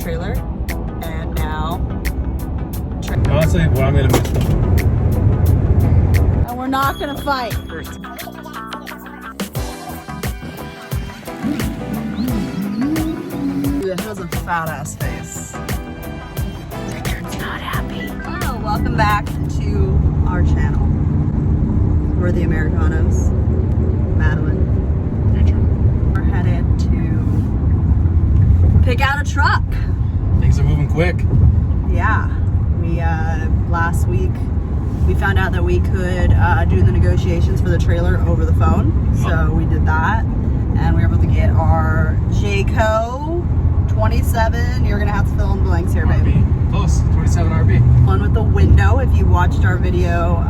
trailer, and now Honestly, what I'm gonna miss them. and we're not gonna fight. It has a fat ass face. Richard's not happy. Oh, welcome back to our channel. We're the Americanos. Madeline. Richard. We're headed to pick out a truck. Things are moving quick. Yeah, we last week we found out that we could do the negotiations for the trailer over the phone. So we did that, and we were able to get our Jayco 27. You're gonna have to fill in the blanks here, baby. RB. Close. 27 RB. One with the window. If you watched our video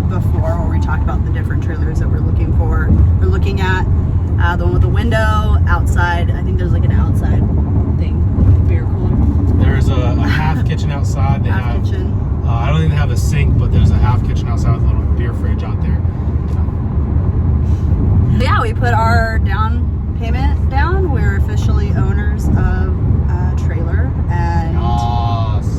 before, where we talked about the different trailers that we're looking for, we're looking at the one with the window outside. I think there's like an outside thing, beer cooler. There's a half kitchen outside. They have Kitchen. I don't think they have a sink, but there's a half kitchen outside with a little beer fridge out there. Yeah, we put our down payment down. We're officially owners of a trailer, and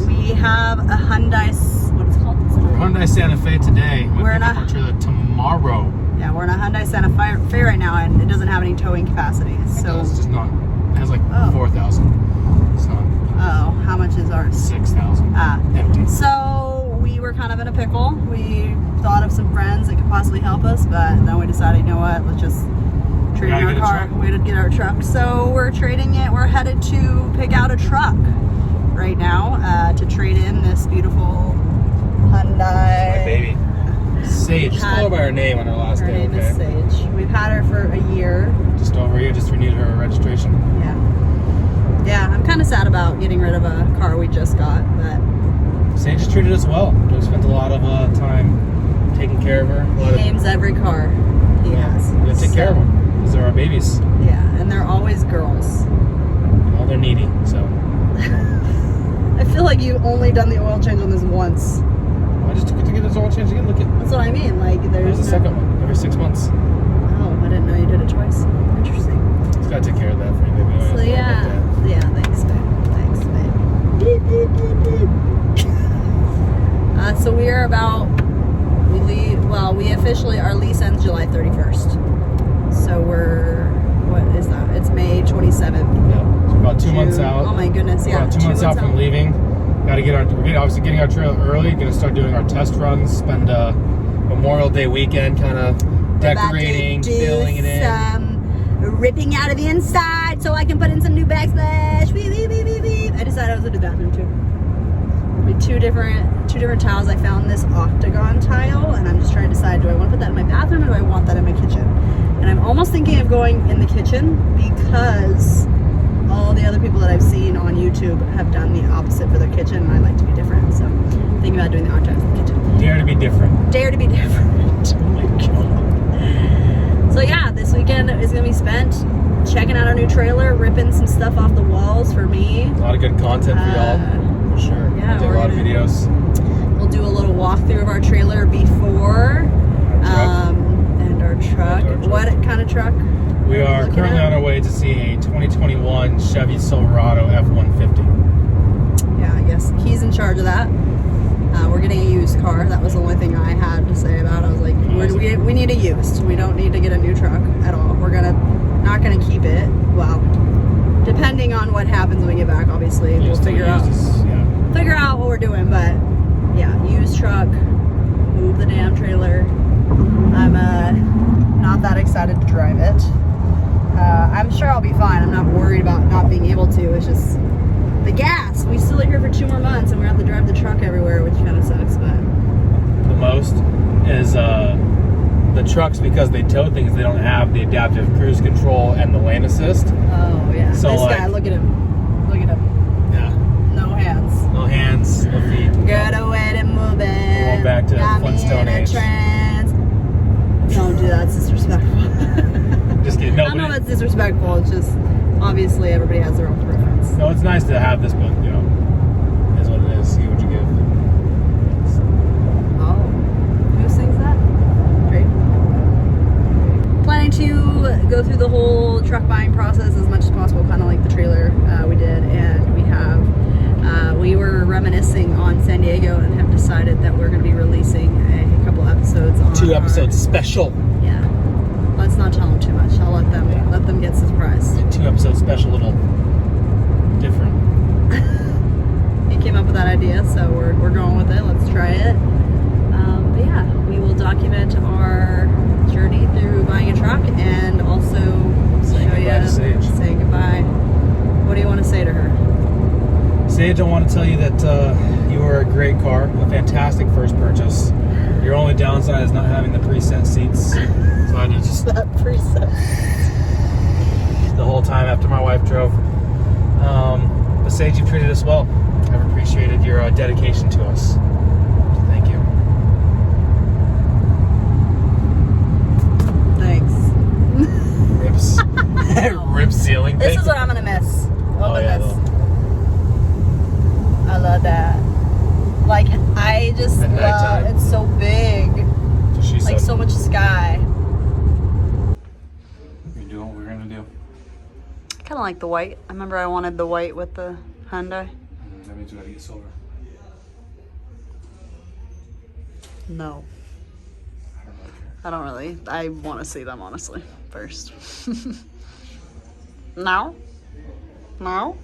we have a Hyundai. What is it called? Hyundai Santa Fe today. We're in pick up our trailer tomorrow. Yeah, we're in a Hyundai Santa Fe right now, and it doesn't have any towing capacity. So it's just not. It has like 4,000. It's not. Oh, how much is ours? 6,000. Empty. So we were kind of in a pickle. We thought of some friends that could possibly help us, but then we decided, you know what? Let's just trade in our car. We had to get our truck. So we're trading it. We're headed to pick out a truck right now to trade in this beautiful Hyundai. My baby. Sage. Just call her by her name on her last Her day, name okay? is Sage. We've had her for a year. Just over here, just renewed her registration. Yeah. Yeah, I'm kind of sad about getting rid of a car we just got, but Sage has treated us well. We've spent a lot of time taking care of her. he names every car he has. We gotta take care of them because they're our babies. Yeah, and they're always girls. Well, they're needy, so. I feel like you've only done the oil change on this once. I just took it to get this oil change again. Look at. That's what I mean. Like There's the second one every 6 months. Oh, I didn't know you did it twice. Interesting. Just gotta take care of that for you, baby. So yeah, thanks, babe. Thanks, babe. So we are about. We officially our lease ends July 31st. So we're what is that? It's May 27th. Yeah, so about 2 months out. Oh my goodness, yeah. We're about 2 months out from leaving. Got to get we're obviously getting our trailer early. Going to start doing our test runs. Spend Memorial Day weekend kind of decorating, filling it in. Ripping out of the inside so I can put in some new backsplash. Beep, beep, beep, beep, beep. I decided I was gonna do that bathroom too. Be two different tiles. I found this octagon tile, and I'm just trying to decide: do I want to put that in my bathroom, or do I want that in my kitchen? And I'm almost thinking of going in the kitchen because all the other people that I've seen on YouTube have done the opposite for their kitchen, and I like to be different. So I'm thinking about doing the octagons in the kitchen. Dare to be different. Dare to be different. Oh my god. So yeah, this weekend is gonna be spent checking out our new trailer, ripping some stuff off the walls for me. A lot of good content for y'all, for sure. Yeah, We'll do a lot of videos. We'll do a little walkthrough of our trailer before, and our truck. What kind of truck? We are currently on our way to see a 2021 Chevy Silverado F-150. Yeah, I guess he's in charge of that. We're getting a used car. That was the only thing I had to say about it. I was like, we need a used. We don't need to get a new truck at all. We're not gonna keep it. Well, depending on what happens when we get back, obviously we'll figure out what we're doing. But yeah, used truck. Move the damn trailer. I'm not that excited to drive it. I'm sure I'll be fine. I'm not worried about not being able to. It's just the gas. We still live here for 2 more months, and we have to drive the truck everywhere, which kind of sucks. But the most is the trucks, because they tow things. They don't have the adaptive cruise control and the lane assist. Oh yeah. So this like, guy, look at him. Look at him. Yeah. No hands. No hands. No feet. Good away to move it. Going back to Flintstone age. Don't do that. It's disrespectful. Just kidding. No, I know that's disrespectful. It's just obviously everybody has their own preference. No, it's nice to have this, but you know, it is what it is. See what you give. Oh, who sings that? Great. Planning to go through the whole truck buying process as much as possible, kind of like the trailer we did, and Diego and have decided that we're going to be releasing a couple episodes on 2 episodes special. Yeah. Let's not tell them too much. I'll let them get surprised. 2 episodes special, little different. He came up with that idea, so we're going with it. Let's try it. But yeah, we will document our journey through buying a truck and also Saying show goodbye to Sage. Saying goodbye. What do you want to say to her? Sage, I want to tell you that you are a great car, a fantastic first purchase. Your only downside is not having the preset seats. So I just That preset. the whole time after my wife drove. But Sage, you've treated us well. I've appreciated your dedication to us. So thank you. Thanks. Ribs. Rib ceiling. This is what I'm gonna miss. Oh, yeah, I love that. Like, I just At love, nighttime. it's so big. So she Like, said, so much sky. you're doing what we're gonna do. I kind of like the white. I remember I wanted the white with the Hyundai. That means we gotta get silver. No. I don't really care. I don't really. I want to see them, honestly, first. No? No?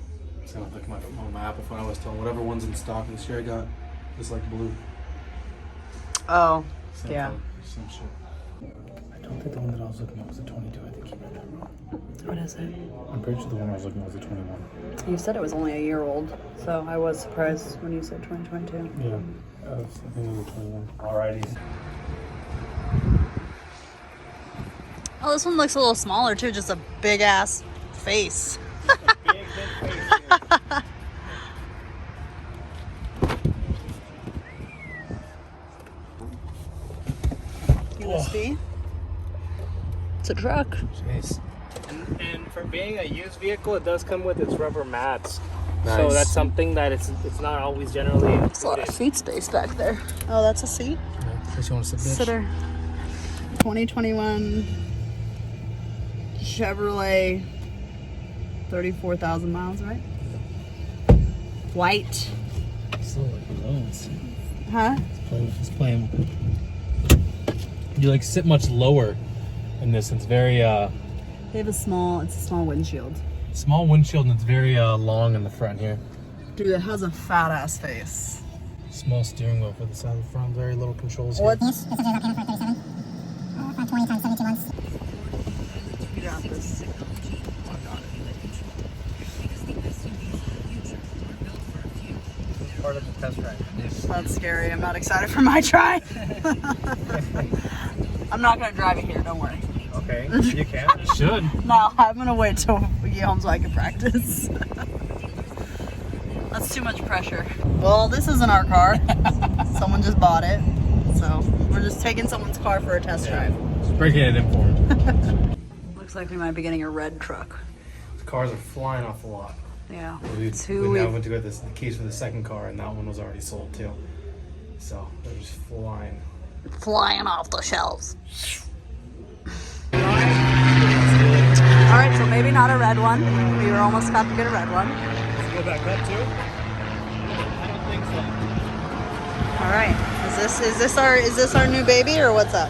So like on my Apple phone, I was telling whatever one's in stock this year I got is like blue. Oh, Same yeah. color, same shit. I don't think the one that I was looking at was a 22. I think you read that wrong. What is it? I'm pretty sure the one I was looking at was a 21. You said it was only a year old, so I was surprised when you said 2022. Yeah, I think it was a 21. Alrighty. Oh, this one looks a little smaller too, just a big ass face. Big face here. USB. It's a truck. Jeez. And for being a used vehicle, it does come with its rubber mats. Nice. So that's something that it's not always generally There's a lot of included. seat space back there. Oh, that's a seat. In case you want to sit, bitch. Sitter. 2021 Chevrolet. 34,000 miles, right? White. Still like bones. Huh? It's playing. You like sit much lower in this. It's very They have it's a small windshield. small windshield and it's very long in the front here. Dude, it has a fat ass face. Small steering wheel for the side of the front. Very little controls here. What? You got this. Part of the test drive. That's scary. I'm not excited for my try. I'm not gonna drive it here, don't worry. Okay, you can. You should. No, I'm gonna wait till we get home so I can practice. That's too much pressure. Well, this isn't our car. Someone just bought it. So we're just taking someone's car for a test drive. Just breaking it in for him. Looks like we might be getting a red truck. The cars are flying off the lot. Yeah. We Two now weeks. went to get the keys for the second car, and that one was already sold too. So they're just flying. Flying off the shelves. Alright, so maybe not a red one. We were almost about to get a red one. Go back up too? I don't think so. Alright. Is this our new baby or what's up?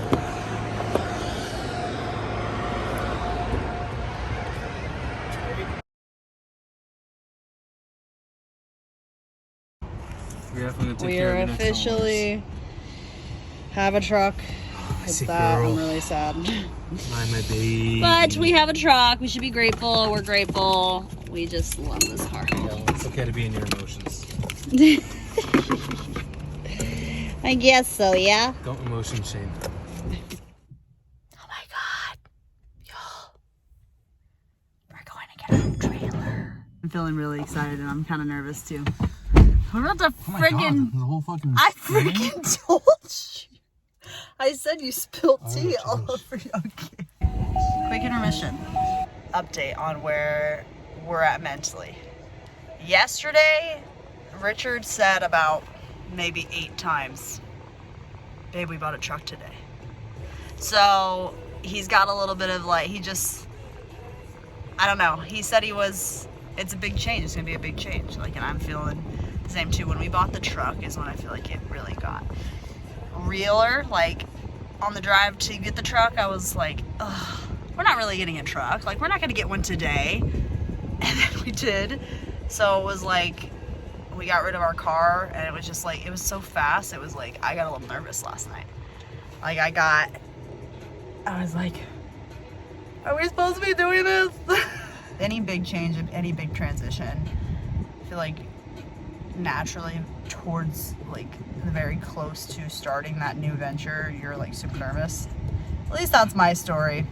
We are officially have a truck. It's Sick that. girl. I'm really sad. My baby. But we have a truck. We should be grateful. We're grateful. We just love this car. Yeah, well, it's okay to be in your emotions. I guess so, yeah. Don't emotion shame. Oh my god. Y'all. We're going to get a new trailer. I'm feeling really excited and I'm kind of nervous too. We're about to friggin' the whole fucking. I freaking told you. I said you spilled tea all over you. Okay. Quick intermission. Update on where we're at mentally. Yesterday, Richard said about maybe 8 times, babe, we bought a truck today. So he's got a little bit of like, I don't know. He said it's a big change. It's gonna be a big change. Like, and I'm feeling Same too, when we bought the truck is when I feel like it really got realer. Like, on the drive to get the truck, I was like, ugh, we're not really getting a truck. Like, we're not going to get one today. And then we did. So it was like, we got rid of our car, and it was just like, it was so fast. It was like, I got a little nervous last night. Like, I was like, are we supposed to be doing this? Any big change, any big transition, I feel like naturally towards like the very close to starting that new venture, you're like super nervous. At least that's my story.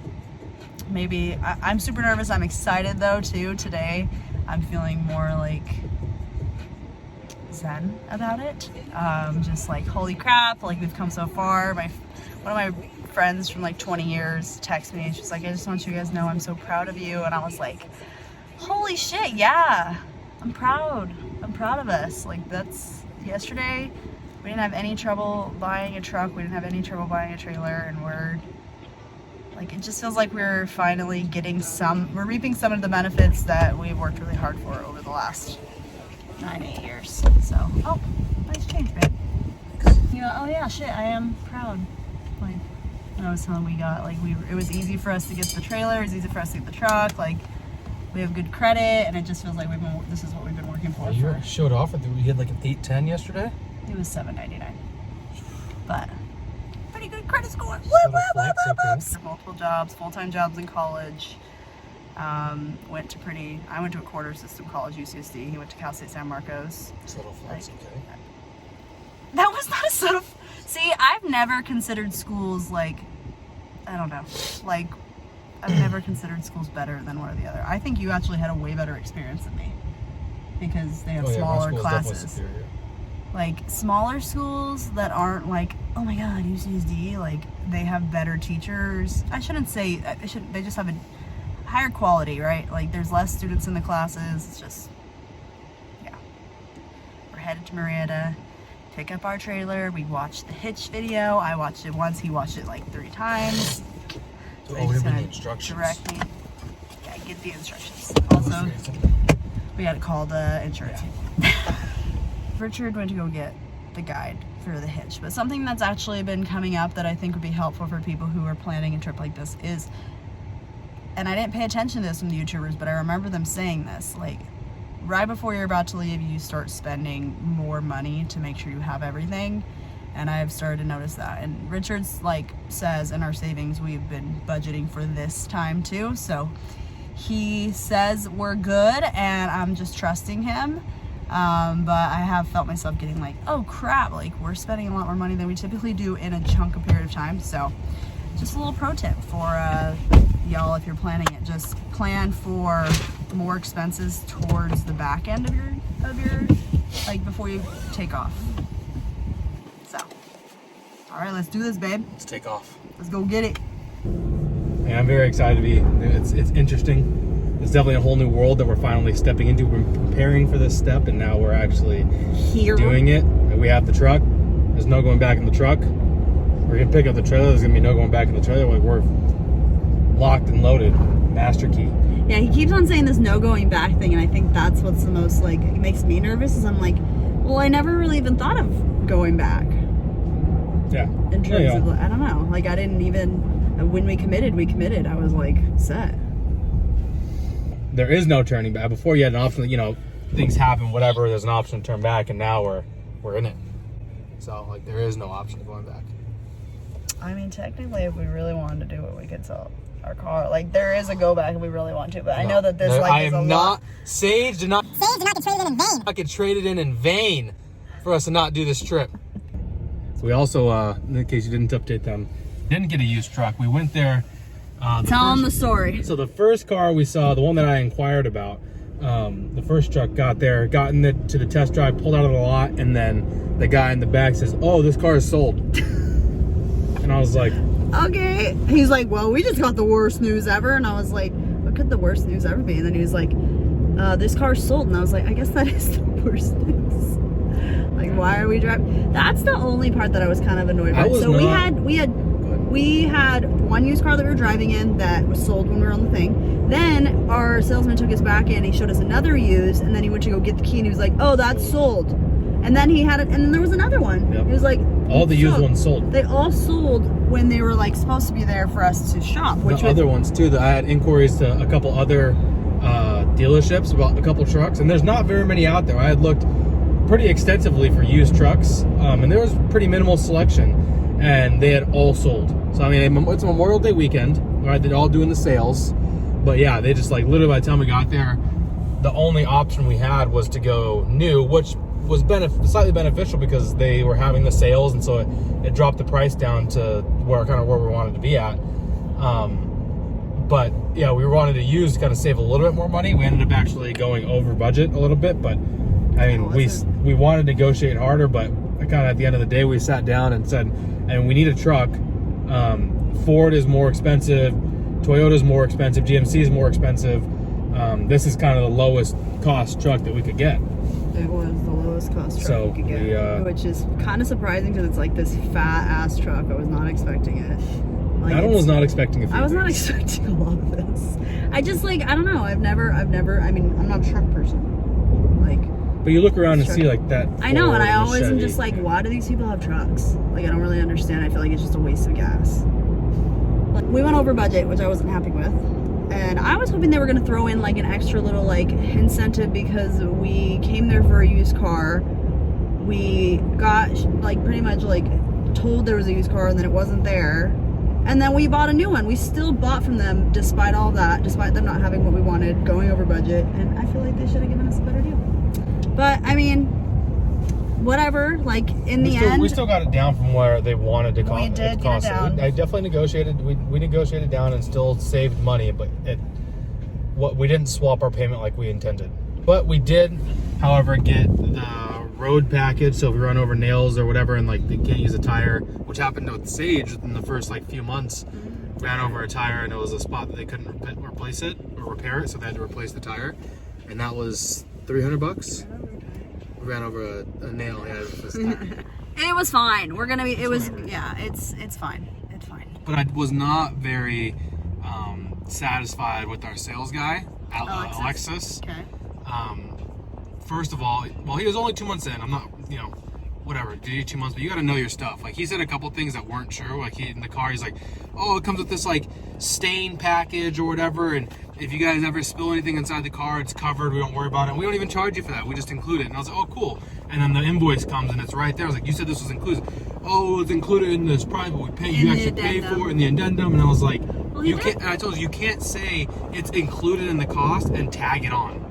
Maybe I'm super nervous. I'm excited though too. Today I'm feeling more like zen about it. Just like, holy crap, like we've come so far. One of my friends from like 20 years texted me and she's like, I just want you guys to know I'm so proud of you. And I was like, holy shit, yeah, I'm proud of us. Like, that's yesterday. We didn't have any trouble buying a truck. We didn't have any trouble buying a trailer, and we're like, it just feels like we're finally we're reaping some of the benefits that we've worked really hard for over the last 9-8 years. So, oh, nice change, babe. You know, oh yeah, shit, I am proud. Like, when I was telling we got, like, it was easy for us to get the trailer, it was easy for us to get the truck, like, we have good credit, and it just feels like this is what we've been working for. You showed off with we had like an 810 yesterday. It was $7.99, but pretty good credit score. Multiple jobs, full-time jobs in college. I went to a quarter system college, UCSD. He went to Cal State San Marcos. Subtle flex, Like, okay. That was not a subtle. See, I've never considered schools like, I don't know, like, I've never considered schools better than one or the other. I think you actually had a way better experience than me because they have smaller classes. Like, smaller schools that aren't like, oh my god, UCSD, like, they have better teachers. They just have a higher quality, right? Like, there's less students in the classes. It's just, yeah. We're headed to Marietta, pick up our trailer. We watched the hitch video. I watched it once. He watched it like 3 times. So he's gonna instructions. Direct me. Yeah, get the instructions. Also, we had to call the insurance. Richard went to go get the guide for the hitch, but something that's actually been coming up that I think would be helpful for people who are planning a trip like this is, and I didn't pay attention to this from the YouTubers, but I remember them saying this, like, right before you're about to leave, you start spending more money to make sure you have everything. And I've started to notice that. And Richard's like says in our savings, we've been budgeting for this time too. So he says we're good, and I'm just trusting him. But I have felt myself getting like, oh crap, like we're spending a lot more money than we typically do in a chunk of period of time. So just a little pro tip for y'all, if you're planning it, just plan for more expenses towards the back end of your like before you take off. So, all right, let's do this, babe. Let's take off. Let's go get it. Yeah, I'm very excited to be. It's interesting. It's definitely a whole new world that we're finally stepping into. We're preparing for this step, and now we're actually doing it. And we have the truck. There's no going back in the truck. We're gonna pick up the trailer. There's gonna be no going back in the trailer. We're locked and loaded. Master key. Yeah, he keeps on saying this no going back thing, and I think that's what's the most, like, it makes me nervous, is I'm like, well, I never really even thought of going back. Yeah. In terms of, I don't know, like, I didn't even, when we committed. I was like, set. There is no turning back. Before you had an option, you know, things happen, whatever, there's an option to turn back, and now we're in it. So, like, there is no option of going back. I mean, technically, if we really wanted to do it, we could sell our car. Like, there is a go back if we really want to, but no, I know that this, like, I is a am lot. not, Sage did not get traded in vain. Not get traded in vain for us to not do this trip. We also, in case you didn't update them, didn't get a used truck. We went there. Tell them the story. So the first car we saw, the one that I inquired about, the first truck got there, got to the test drive, pulled out of the lot, and then the guy in the back says, "Oh, this car is sold." And I was like, okay. He's like, well, we just got the worst news ever. And I was like, what could the worst news ever be? And then he was like, this car's sold. And I was like, I guess that is the worst news. Like, why are we driving? That's the only part that I was kind of annoyed by. So we had one used car that we were driving in that was sold when we were on the thing. Then our salesman took us back in. He showed us another used, and then he went to go get the key, and he was like, "Oh, that's sold." And then he had it, and then there was another one. Yep. He was like, all the used ones sold. They all sold when they were like supposed to be there for us to shop. Which the other ones too. That I had inquiries to a couple other dealerships about a couple trucks, and there's not very many out there. I had looked pretty extensively for used trucks, and there was pretty minimal selection, and they had all sold. So I mean, it's a Memorial Day weekend, right? They're all doing the sales, but yeah, they just like literally by the time we got there, the only option we had was to go new, which was slightly beneficial because they were having the sales, and so it dropped the price down to where we wanted to be at. But yeah, we wanted to use to kind of save a little bit more money. We ended up actually going over budget a little bit, but I mean, we wanted to negotiate harder, but kind of at the end of the day, we sat down and said, and we need a truck. Ford is more expensive, Toyota's more expensive, GMC is more expensive. This is kind of the lowest cost truck that we could get. It was the lowest cost truck we could get, which is kind of surprising because it's like this fat ass truck. I was not expecting it. Like, I was not expecting a few I was not things. expecting a lot of this. I just like, I don't know. I've never, I mean, I'm not a truck person. Like, but you look around and see like that. I know, and I always am Chevy. just like, why do these people have trucks? Like, I don't really understand. I feel like it's just a waste of gas. Like, we went over budget, which I wasn't happy with. And I was hoping they were going to throw in like an extra little like incentive because we came there for a used car. We got like pretty much like told there was a used car and then it wasn't there. And then we bought a new one. We still bought from them despite all that, despite them not having what we wanted, going over budget. And I feel like they should have given us a better deal. But I mean, whatever. Like in the end, we still got it down from where they wanted to cost. We did get it down. I definitely negotiated. We negotiated down and still saved money, but we didn't swap our payment like we intended. But we did, however, get the road package. So if we run over nails or whatever, and like they can't use a tire, which happened with Sage in the first like few months. Ran over a tire and it was a spot that they couldn't replace it or repair it, so they had to replace the tire, and that was $300. We ran over a nail. Yeah, it was it was fine. We're gonna be. It was. Yeah. It's fine. It's fine. But I was not very satisfied with our sales guy, Alexis. Okay. First of all, well, he was only 2 months in. I'm not, whatever, did you 2 months, but you got to know your stuff. Like, he said a couple things that weren't true. Like, in the car, he's like, oh, it comes with this, like, stain package or whatever, and if you guys ever spill anything inside the car, it's covered, we don't worry about it. We don't even charge you for that, we just include it. And I was like, oh, cool. And then the invoice comes, and it's right there. I was like, you said this was included. Oh, it's included in this price, but we pay, you actually pay for it in the addendum. And I was like, you can't, and I told you can't say it's included in the cost and tag it on.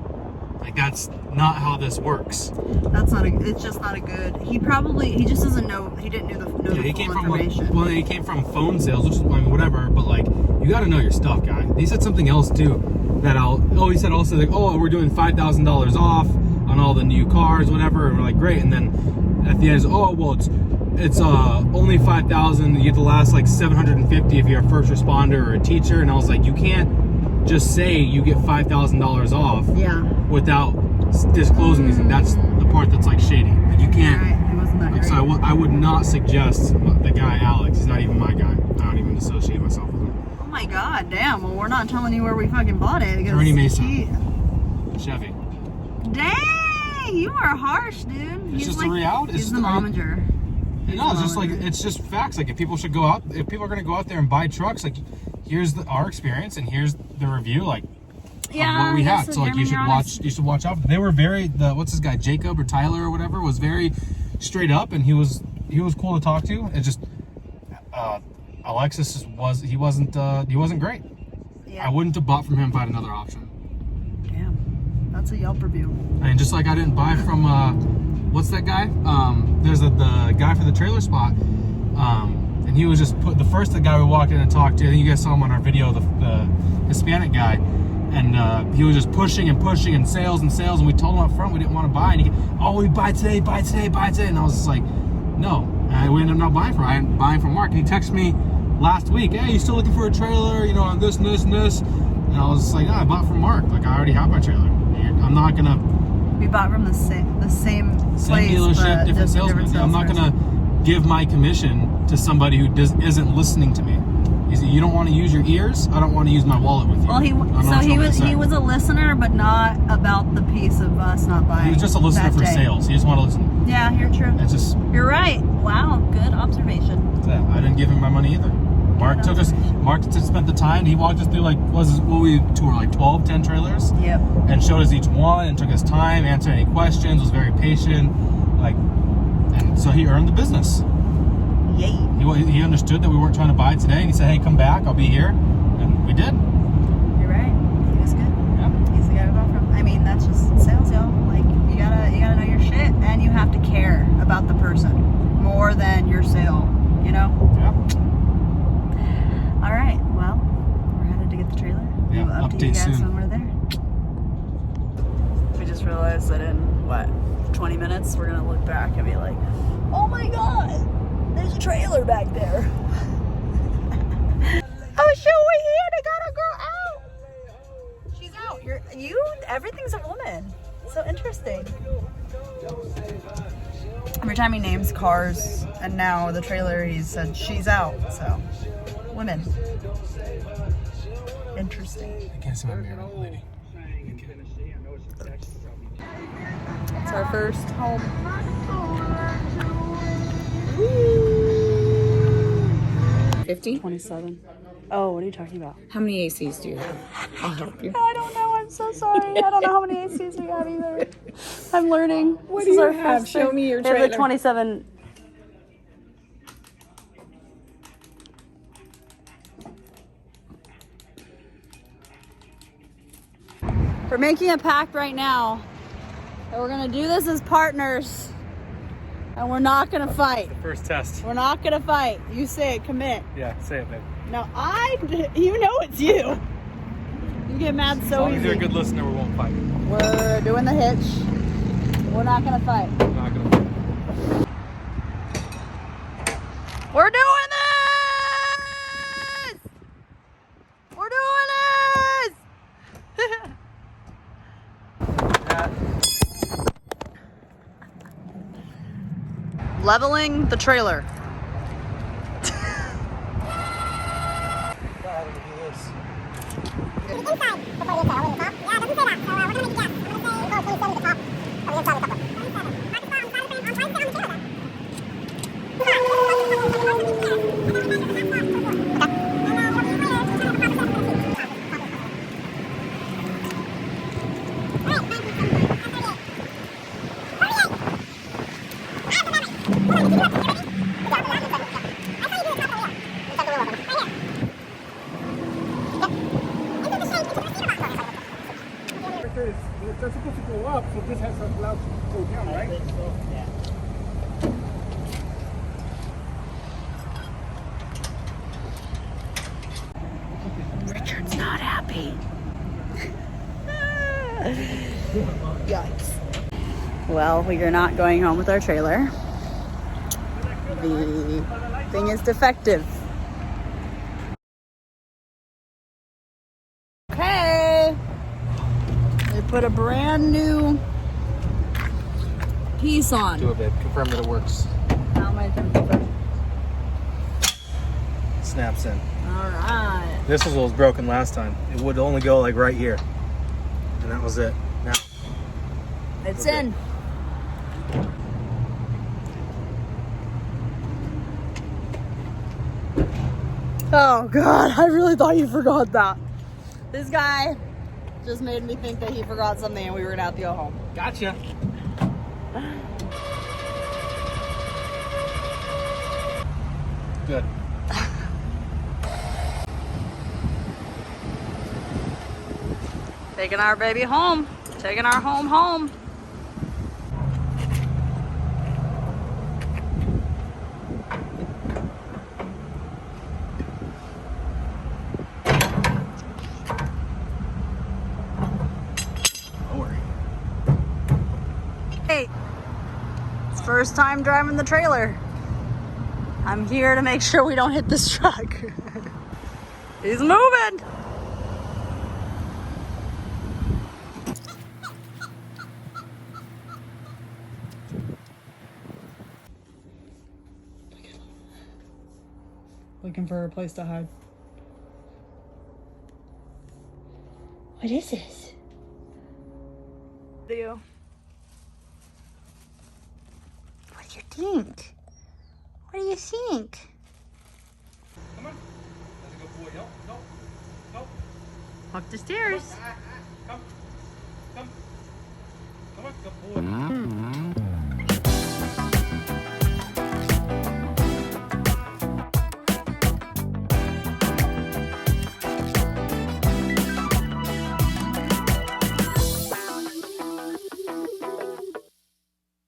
Like, that's not how this works. That's not it's just not a good, he just doesn't know, he didn't know the he full came from information. he came from phone sales, which is, I mean, whatever, but like, you got to know your stuff, guy. He said something else too, he said also like, oh, we're doing $5,000 off on all the new cars, whatever, and we're like, great, and then at the end, oh, well, it's only $5,000, you get the last like $750 if you're a first responder or a teacher, and I was like, you can't just say you get $5,000 off without disclosing these, and that's the part that's like shady. Like, you can't. Right. It wasn't that Like, great. so I would not suggest the guy Alex. He's not even my guy. I don't even associate myself with him. Oh my god, damn. Well, we're not telling you where we fucking bought it. Kearney Mesa. Chevy. Dang, you are harsh, dude. It's just a reality. He's the momager. No, it's just like, it's just facts. Like, if people are going to go out there and buy trucks, like, here's our experience and here's the review, like, of what we had. So like, you should watch out. They were very, what's this guy, Jacob or Tyler or whatever, was very straight up, and he was cool to talk to. It just Alexis wasn't great. Yeah. I wouldn't have bought from him if I had another option. Damn, that's a Yelp review. And just like I didn't buy from what's that guy? There's the guy for the trailer spot. And he was just the guy we walked in and talked to. I think you guys saw him on our video, the Hispanic guy. And he was just pushing and sales, and we told him up front we didn't want to buy. And he, we buy today. And I was just like, no. And we ended up not buying from him. I ended up buying from Mark. And he texted me last week, hey, you still looking for a trailer? On this and this and this. And I was just like, no, I bought from Mark. Like, I already have my trailer. I'm not gonna. We bought from the same place, dealership, different salesman. I'm not gonna give my commission to somebody who isn't listening to me. He said, "You don't want to use your ears? I don't want to use my wallet with you." Well, he was a listener, but not about the piece of us not buying. He was just a listener for sales. He just wanted to listen. Yeah, you're true. It's just. You're right. Wow, good observation. I didn't give him my money either. Mark spent the time. He walked us through we tour like 12, 10 trailers. Yep. And showed us each one and took his time, answered any questions, was very patient, and so he earned the business. Yay. He understood that we weren't trying to buy today, and he said, "Hey, come back, I'll be here," and we did. You're right. He was good. Yeah. He's the guy to go from. I mean, that's just sales, y'all. Like you gotta know your shit, and you have to care about the person more than your sale. You know. Yeah. All right. Well, we're headed to get the trailer. Yeah. We'll update you guys soon. when we're there. We just realized that in 20 minutes we're gonna look back and be like, "Oh my god, there's a trailer back there." Oh shit, we're here. They got a girl out. She's out. Everything's a woman. So interesting. Every time he names cars, and now the trailer, he said she's out. So, women. Interesting. I can't see my mirror, lady. It's our first home. 50? 27. Oh, what are you talking about? How many ACs do you have? I'll help you. I don't know. I'm so sorry. I don't know how many ACs we have either. I'm learning. What This do is you our have? first Show thing. me your We have trailer. the 27. We're making a pact right now that we're gonna do this as partners, and we're not gonna fight. First test. We're not gonna fight. You say it. Commit. Yeah, say it, babe. No, you know it's you. You get mad As so long as easy. you're a good listener, we won't fight. We're doing the hitch. We're not gonna fight. We're not gonna fight. We're doing this! We're doing this! Leveling the trailer. It's supposed to go up, so this has allowed to go down, right? Yeah. Richard's not happy. Yikes. Well, we are not going home with our trailer. The thing is defective. Okay. They put a brand new piece on. Do it, babe. Confirm that it works. How am I going to confirm? Snaps in. Alright. This was what was broken last time. It would only go like right here. And that was it. Now. It's Okay. in. Oh god, I really thought you forgot that. This guy just made me think that he forgot something and we were gonna have to go home. Gotcha. Good. Taking our baby home. Taking our home home. Hey, it's first time driving the trailer. I'm here to make sure we don't hit this truck. He's moving. Looking for a place to hide. What is this? Do What do you think? What do you think? Come on. That's a good boy. No, no, no. Walk the stairs. Come. Come. Come on, good boy.